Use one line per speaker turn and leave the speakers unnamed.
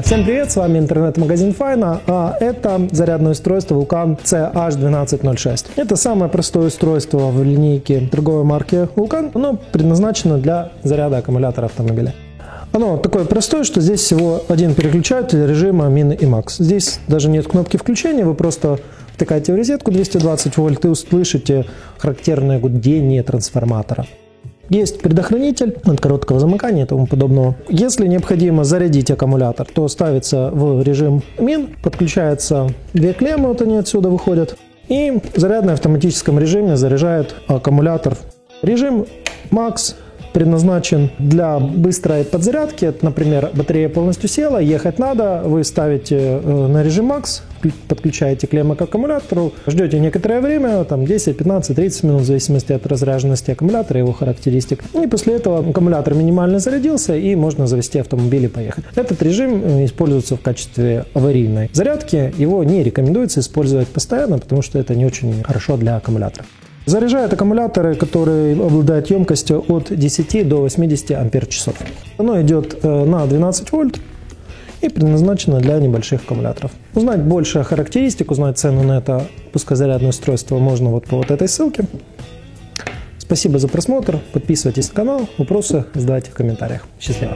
Всем привет, с вами интернет-магазин Файна, а это зарядное устройство Vulcan CH1206. Это самое простое устройство в линейке торговой марки Vulcan, оно предназначено для заряда аккумулятора автомобиля. Оно такое простое, что здесь всего один переключатель режима Min и Max. Здесь даже нет кнопки включения, вы просто втыкаете в розетку 220 вольт и услышите характерное гудение трансформатора. Есть предохранитель от короткого замыкания и тому подобного. Если необходимо зарядить аккумулятор, то ставится в режим Min, подключаются две клеммы, вот они отсюда выходят, и зарядный в автоматическом режиме заряжает аккумулятор. Режим Max предназначен для быстрой подзарядки. Например, батарея полностью села, ехать надо, вы ставите на режим Max, подключаете клеммы к аккумулятору, ждете некоторое время, там 10, 15, 30 минут, в зависимости от разряженности аккумулятора и его характеристик. И после этого аккумулятор минимально зарядился, и можно завести автомобиль и поехать. Этот режим используется в качестве аварийной зарядки. Его не рекомендуется использовать постоянно, потому что это не очень хорошо для аккумулятора. Заряжает аккумуляторы, которые обладают емкостью от 10 до 80 ампер-часов. Оно идет на 12 вольт и предназначено для небольших аккумуляторов. Узнать больше характеристик, узнать цену на это пускозарядное устройство можно вот по вот этой ссылке. Спасибо за просмотр, подписывайтесь на канал, вопросы задавайте в комментариях. Счастливо!